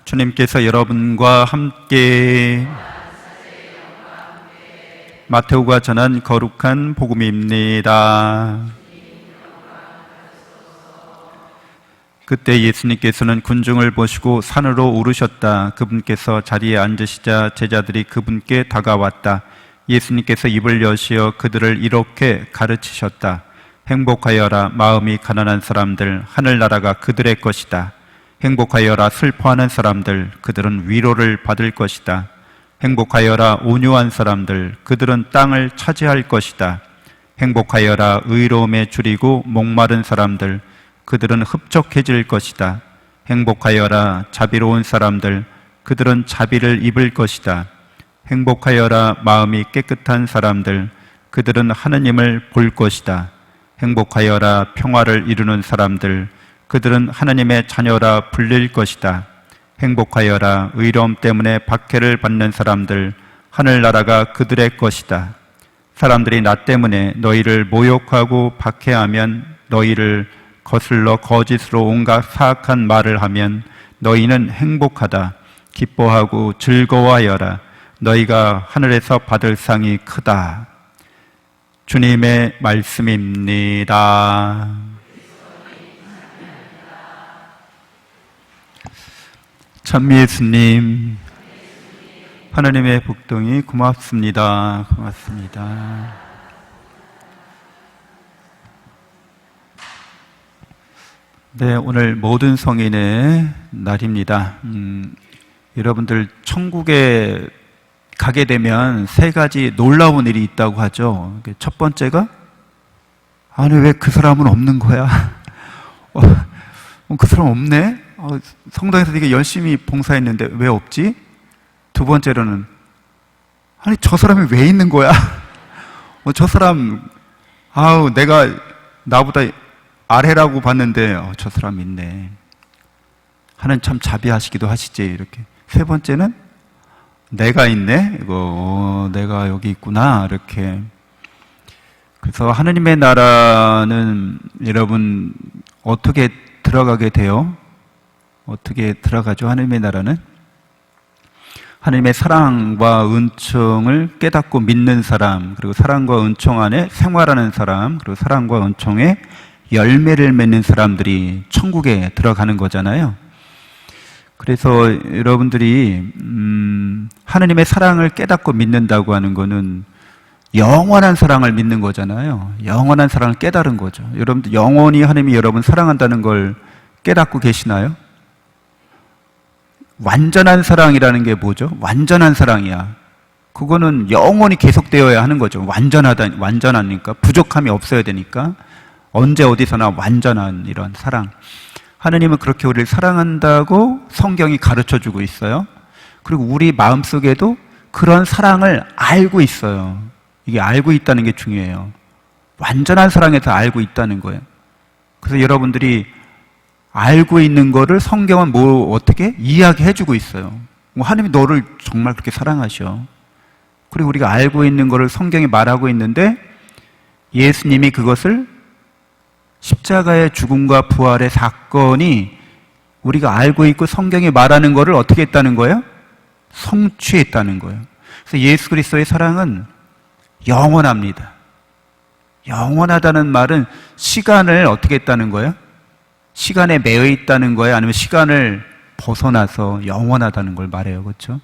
주님께서 여러분과 함께 마테오가 전한 거룩한 복음입니다. 그때 예수님께서는 군중을 보시고 산으로 오르셨다. 그분께서 자리에 앉으시자 제자들이 그분께 다가왔다. 예수님께서 입을 여시어 그들을 이렇게 가르치셨다. 행복하여라 마음이 가난한 사람들, 하늘나라가 그들의 것이다. 행복하여라 슬퍼하는 사람들, 그들은 위로를 받을 것이다. 행복하여라 온유한 사람들, 그들은 땅을 차지할 것이다. 행복하여라 의로움에 줄이고 목마른 사람들, 그들은 흡족해질 것이다. 행복하여라 자비로운 사람들, 그들은 자비를 입을 것이다. 행복하여라 마음이 깨끗한 사람들, 그들은 하느님을 볼 것이다. 행복하여라 평화를 이루는 사람들, 그들은 하나님의 자녀라 불릴 것이다. 행복하여라 의로움 때문에 박해를 받는 사람들, 하늘나라가 그들의 것이다. 사람들이 나 때문에 너희를 모욕하고 박해하면, 너희를 거슬러 거짓으로 온갖 사악한 말을 하면 너희는 행복하다. 기뻐하고 즐거워하여라. 너희가 하늘에서 받을 상이 크다. 주님의 말씀입니다. 참 예수님, 하나님의 복동이 고맙습니다. 고맙습니다. 네, 오늘 모든 성인의 날입니다. 여러분들 천국에 가게 되면 세 가지 놀라운 일이 있다고 하죠. 첫 번째가, 아니 왜 그 사람은 없는 거야? 그 사람 없네? 성당에서 되게 열심히 봉사했는데 왜 없지? 두 번째로는, 아니 저 사람이 왜 있는 거야? 저 사람, 내가 나보다 아래라고 봤는데 저 사람 있네. 하나님 참 자비하시기도 하시지. 이렇게. 세 번째는, 내가 있네? 내가 여기 있구나. 이렇게. 그래서 하나님의 나라는 여러분 어떻게 들어가게 돼요? 어떻게 들어가죠? 하나님의 나라는 하나님의 사랑과 은총을 깨닫고 믿는 사람, 그리고 사랑과 은총 안에 생활하는 사람, 그리고 사랑과 은총에 열매를 맺는 사람들이 천국에 들어가는 거잖아요. 그래서 여러분들이 하나님의 사랑을 깨닫고 믿는다고 하는 거는 영원한 사랑을 믿는 거잖아요. 영원한 사랑을 깨달은 거죠. 여러분들 영원히 하나님이 여러분 사랑한다는 걸 깨닫고 계시나요? 완전한 사랑이라는 게 뭐죠? 완전한 사랑이야. 그거는 영원히 계속되어야 하는 거죠. 완전하니까. 부족함이 없어야 되니까. 언제 어디서나 완전한 이런 사랑. 하나님은 그렇게 우리를 사랑한다고 성경이 가르쳐주고 있어요. 그리고 우리 마음속에도 그런 사랑을 알고 있어요. 이게 알고 있다는 게 중요해요. 완전한 사랑에서 알고 있다는 거예요. 그래서 여러분들이 알고 있는 거를 성경은 어떻게 이야기해주고 있어요. 하나님이 너를 정말 그렇게 사랑하셔. 그리고 우리가 알고 있는 거를 성경이 말하고 있는데, 예수님이 그것을 십자가의 죽음과 부활의 사건이 우리가 알고 있고 성경이 말하는 거를 어떻게 했다는 거예요? 성취했다는 거예요. 그래서 예수 그리스도의 사랑은 영원합니다. 영원하다는 말은 시간을 어떻게 했다는 거예요? 시간에 매여 있다는 거예요? 아니면 시간을 벗어나서 영원하다는 걸 말해요. 그렇죠?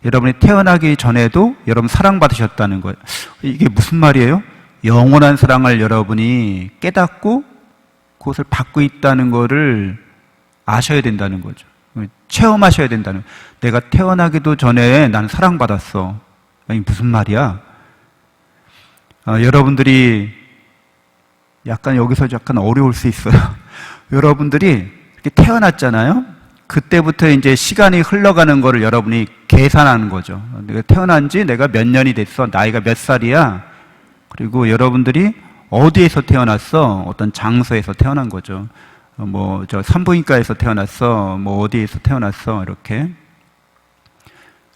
여러분이 태어나기 전에도 여러분 사랑받으셨다는 거예요. 이게 무슨 말이에요? 영원한 사랑을 여러분이 깨닫고 그것을 받고 있다는 것을 아셔야 된다는 거죠. 체험하셔야 된다는 거예요. 내가 태어나기도 전에 나는 사랑받았어. 아니, 무슨 말이야? 여러분들이 여기서 약간 어려울 수 있어요. 여러분들이 이렇게 태어났잖아요. 그때부터 이제 시간이 흘러가는 거를 여러분이 계산하는 거죠. 내가 태어난 지 내가 몇 년이 됐어. 나이가 몇 살이야. 그리고 여러분들이 어디에서 태어났어? 어떤 장소에서 태어난 거죠. 산부인과에서 태어났어. 어디에서 태어났어. 이렇게.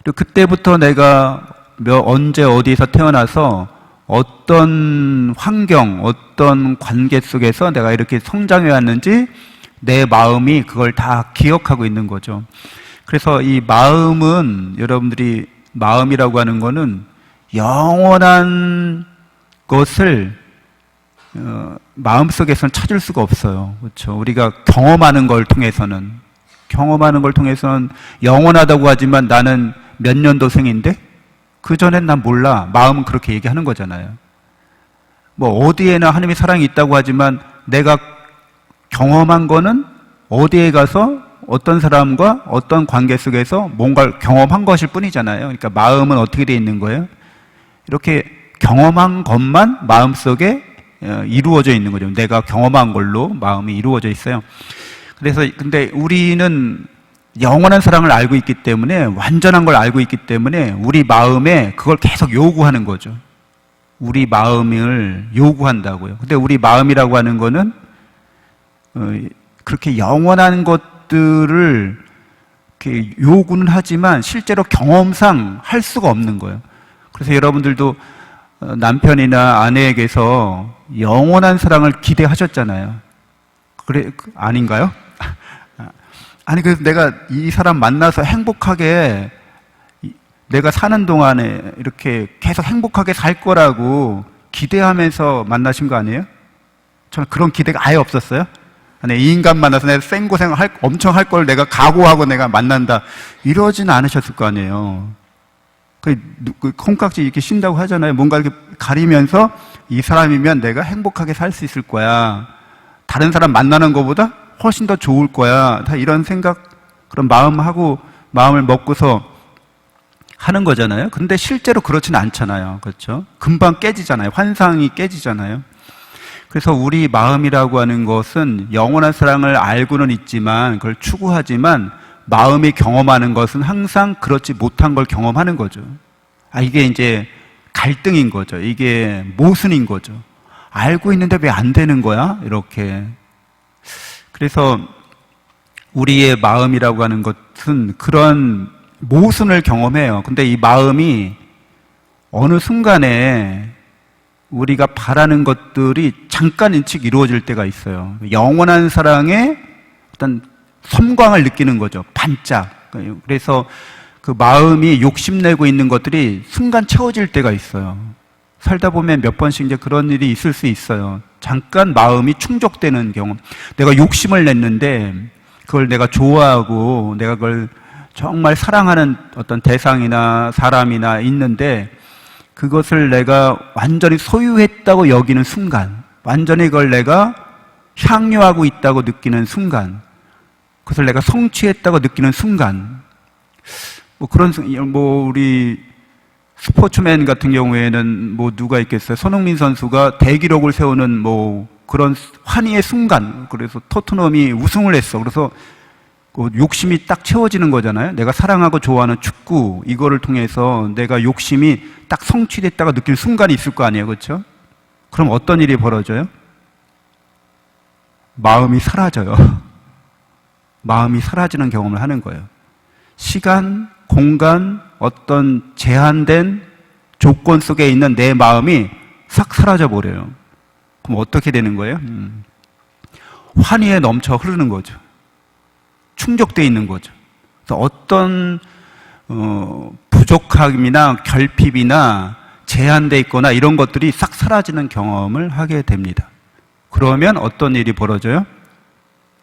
그리고 그때부터 내가 언제 어디에서 태어나서 어떤 환경, 어떤 관계 속에서 내가 이렇게 성장해 왔는지 내 마음이 그걸 다 기억하고 있는 거죠. 그래서 이 마음은, 여러분들이 마음이라고 하는 거는 영원한 것을 마음속에서는 찾을 수가 없어요. 그렇죠? 우리가 경험하는 걸 통해서는 영원하다고 하지만 나는 몇 년도생인데 그 전엔 난 몰라. 마음은 그렇게 얘기하는 거잖아요. 뭐 어디에나 하나님의 사랑이 있다고 하지만 내가 경험한 거는 어디에 가서 어떤 사람과 어떤 관계 속에서 뭔가를 경험한 것일 뿐이잖아요. 그러니까 마음은 어떻게 되어 있는 거예요? 이렇게 경험한 것만 마음속에 이루어져 있는 거죠. 내가 경험한 걸로 마음이 이루어져 있어요. 그래서 근데 우리는 영원한 사랑을 알고 있기 때문에, 완전한 걸 알고 있기 때문에 우리 마음에 그걸 계속 요구하는 거죠. 우리 마음을 요구한다고요. 근데 우리 마음이라고 하는 거는 그렇게 영원한 것들을 이렇게 요구는 하지만 실제로 경험상 할 수가 없는 거예요. 그래서 여러분들도 남편이나 아내에게서 영원한 사랑을 기대하셨잖아요. 그래, 아닌가요? 아니, 그래서 내가 이 사람 만나서 행복하게, 내가 사는 동안에 이렇게 계속 행복하게 살 거라고 기대하면서 만나신 거 아니에요? 저는 그런 기대가 아예 없었어요. 아니, 이 인간 만나서 내가 생고생 엄청 할 걸 내가 각오하고 내가 만난다. 이러진 않으셨을 거 아니에요. 그 콩깍지 이렇게 쉰다고 하잖아요. 뭔가 이렇게 가리면서 이 사람이면 내가 행복하게 살 수 있을 거야. 다른 사람 만나는 것보다 훨씬 더 좋을 거야. 다 이런 생각, 그런 마음을 먹고서 하는 거잖아요. 근데 실제로 그렇지는 않잖아요. 그렇죠? 금방 깨지잖아요. 환상이 깨지잖아요. 그래서 우리 마음이라고 하는 것은 영원한 사랑을 알고는 있지만, 그걸 추구하지만, 마음이 경험하는 것은 항상 그렇지 못한 걸 경험하는 거죠. 이게 이제 갈등인 거죠. 이게 모순인 거죠. 알고 있는데 왜 안 되는 거야? 이렇게. 그래서 우리의 마음이라고 하는 것은 그런 모순을 경험해요. 근데 이 마음이 어느 순간에 우리가 바라는 것들이 잠깐 일찍 이루어질 때가 있어요. 영원한 사랑의 어떤 섬광을 느끼는 거죠. 반짝. 그래서 그 마음이 욕심내고 있는 것들이 순간 채워질 때가 있어요. 살다 보면 몇 번씩 이제 그런 일이 있을 수 있어요. 잠깐 마음이 충족되는 경우. 내가 욕심을 냈는데 그걸 내가 좋아하고 내가 그걸 정말 사랑하는 어떤 대상이나 사람이나 있는데 그것을 내가 완전히 소유했다고 여기는 순간, 완전히 그걸 내가 향유하고 있다고 느끼는 순간, 그것을 내가 성취했다고 느끼는 순간, 우리 스포츠맨 같은 경우에는 누가 있겠어요? 손흥민 선수가 대기록을 세우는 그런 환희의 순간, 그래서 토트넘이 우승을 했어. 그래서 욕심이 딱 채워지는 거잖아요. 내가 사랑하고 좋아하는 축구, 이거를 통해서 내가 욕심이 딱 성취됐다고 느낄 순간이 있을 거 아니에요. 그렇죠? 그럼 어떤 일이 벌어져요? 마음이 사라져요. 마음이 사라지는 경험을 하는 거예요. 시간, 공간, 어떤 제한된 조건 속에 있는 내 마음이 싹 사라져 버려요. 그럼 어떻게 되는 거예요? 환희에 넘쳐 흐르는 거죠. 충족되어 있는 거죠. 그래서 어떤 부족함이나 결핍이나 제한되어 있거나 이런 것들이 싹 사라지는 경험을 하게 됩니다. 그러면 어떤 일이 벌어져요?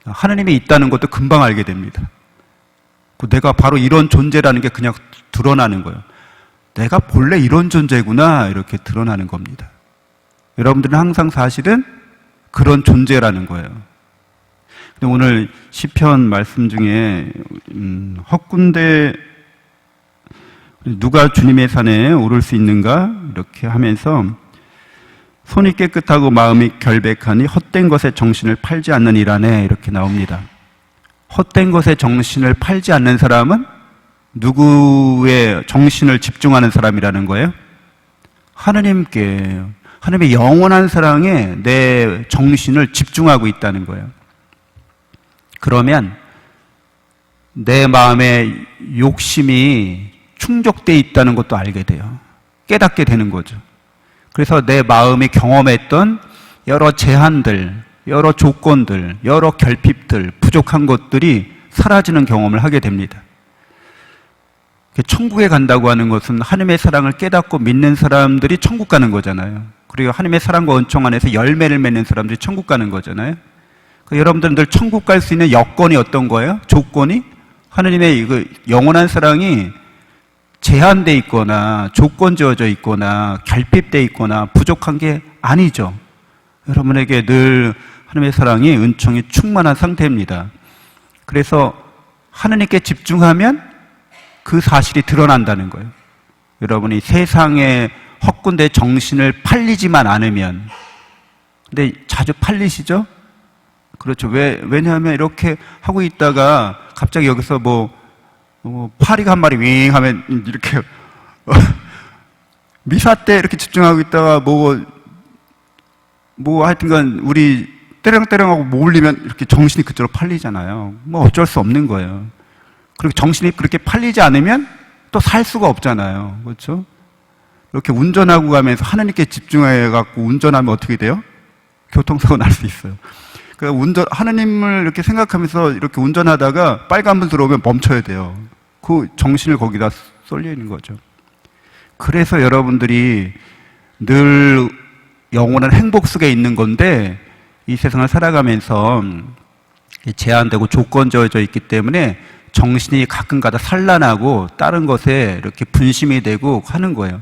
하나님이 있다는 것도 금방 알게 됩니다. 내가 바로 이런 존재라는 게 그냥 드러나는 거예요. 내가 본래 이런 존재구나, 이렇게 드러나는 겁니다. 여러분들은 항상 사실은 그런 존재라는 거예요. 근데 오늘 시편 말씀 중에 헛군데 누가 주님의 산에 오를 수 있는가 이렇게 하면서 손이 깨끗하고 마음이 결백하니 헛된 것에 정신을 팔지 않는 이라네, 이렇게 나옵니다. 헛된 것에 정신을 팔지 않는 사람은 누구의 정신을 집중하는 사람이라는 거예요? 하나님께, 하나님의 영원한 사랑에 내 정신을 집중하고 있다는 거예요. 그러면 내 마음의 욕심이 충족되어 있다는 것도 알게 돼요. 깨닫게 되는 거죠. 그래서 내 마음이 경험했던 여러 제한들, 여러 조건들, 여러 결핍들, 부족한 것들이 사라지는 경험을 하게 됩니다. 천국에 간다고 하는 것은 하나님의 사랑을 깨닫고 믿는 사람들이 천국 가는 거잖아요. 그리고 하나님의 사랑과 은총 안에서 열매를 맺는 사람들이 천국 가는 거잖아요. 여러분들은 늘 천국 갈 수 있는 여건이 어떤 거예요? 조건이? 하나님의 영원한 사랑이 제한되어 있거나 조건 지어져 있거나 결핍되어 있거나 부족한 게 아니죠. 여러분에게 늘 하나님의 사랑이 은총이 충만한 상태입니다. 그래서 하나님께 집중하면 그 사실이 드러난다는 거예요. 여러분이 세상에 헛군데 정신을 팔리지만 않으면, 근데 자주 팔리시죠? 그렇죠. 왜냐하면 이렇게 하고 있다가 갑자기 여기서 파리가 한 마리 윙 하면 이렇게 미사 때 이렇게 집중하고 있다가 하여튼간 우리 때렁때렁하고 몰리면 이렇게 정신이 그쪽으로 팔리잖아요. 어쩔 수 없는 거예요. 그리고 정신이 그렇게 팔리지 않으면 또 살 수가 없잖아요. 그렇죠? 이렇게 운전하고 가면서 하나님께 집중해갖고 운전하면 어떻게 돼요? 교통사고 날 수 있어요. 하나님을 이렇게 생각하면서 이렇게 운전하다가 빨간불 들어오면 멈춰야 돼요. 그 정신을 거기다 쏠려 있는 거죠. 그래서 여러분들이 늘 영원한 행복 속에 있는 건데, 이 세상을 살아가면서 제한되고 조건지어져 있기 때문에 정신이 가끔가다 산란하고 다른 것에 이렇게 분심이 되고 하는 거예요.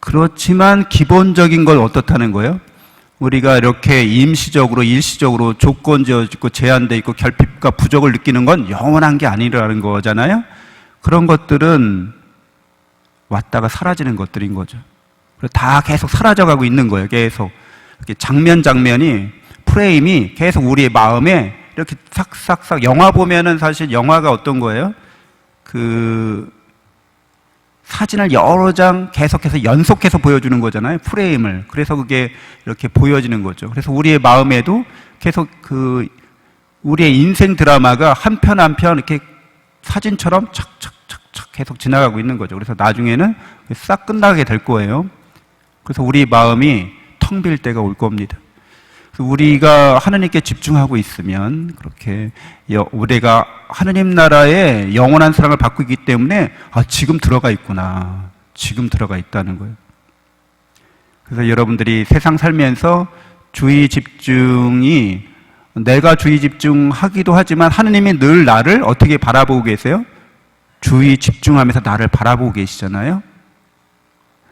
그렇지만 기본적인 건 어떻다는 거예요? 우리가 이렇게 임시적으로 일시적으로 조건지어지고 제한되어 있고 결핍과 부족을 느끼는 건 영원한 게 아니라는 거잖아요. 그런 것들은 왔다가 사라지는 것들인 거죠. 다 계속 사라져가고 있는 거예요. 계속 이렇게 장면이 프레임이 계속 우리의 마음에 이렇게 싹싹싹. 영화 보면은 사실 영화가 어떤 거예요? 사진을 여러 장 계속해서 연속해서 보여주는 거잖아요. 프레임을. 그래서 그게 이렇게 보여지는 거죠. 그래서 우리의 마음에도 계속 우리의 인생 드라마가 한 편 한 편 이렇게 사진처럼 착착착착 계속 지나가고 있는 거죠. 그래서 나중에는 싹 끝나게 될 거예요. 그래서 우리 마음이 텅 빌 때가 올 겁니다. 우리가 하나님께 집중하고 있으면 그렇게 우리가 하나님 나라의 영원한 사랑을 받고 있기 때문에 지금 들어가 있구나. 지금 들어가 있다는 거예요. 그래서 여러분들이 세상 살면서 주의 집중이 내가 주의 집중하기도 하지만 하나님이 늘 나를 어떻게 바라보고 계세요? 주의 집중하면서 나를 바라보고 계시잖아요.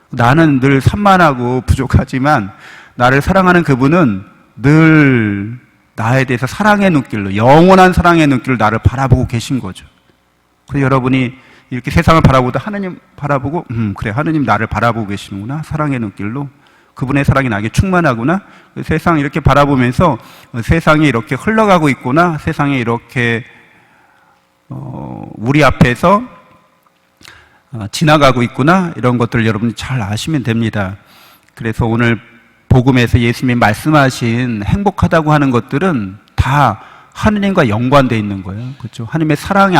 나는 늘 산만하고 부족하지만 나를 사랑하는 그분은 늘 나에 대해서 사랑의 눈길로, 영원한 사랑의 눈길로 나를 바라보고 계신 거죠. 그래서 여러분이 이렇게 세상을 바라보다 하나님 바라보고 그래, 하나님 나를 바라보고 계시는구나. 사랑의 눈길로. 그분의 사랑이 나에게 충만하구나. 세상 이렇게 바라보면서 세상이 이렇게 흘러가고 있구나. 세상에 이렇게 우리 앞에서 지나가고 있구나. 이런 것들을 여러분이 잘 아시면 됩니다. 그래서 오늘 복음에서 예수님이 말씀하신 행복하다고 하는 것들은 다 하느님과 연관되어 있는 거예요. 그렇죠? 하나님의 사랑이,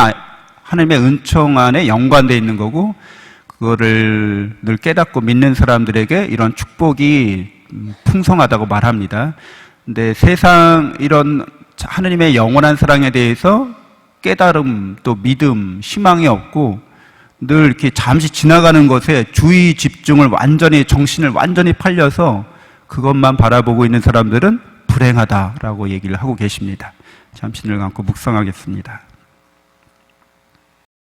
하나님의 은총 안에 연관되어 있는 거고, 그거를 늘 깨닫고 믿는 사람들에게 이런 축복이 풍성하다고 말합니다. 근데 세상 이런 하나님의 영원한 사랑에 대해서 깨달음, 또 믿음, 희망이 없고 늘 이렇게 잠시 지나가는 것에 주의 집중을 완전히, 정신을 완전히 팔려서 그것만 바라보고 있는 사람들은 불행하다라고 얘기를 하고 계십니다. 잠시 눈을 감고 묵상하겠습니다.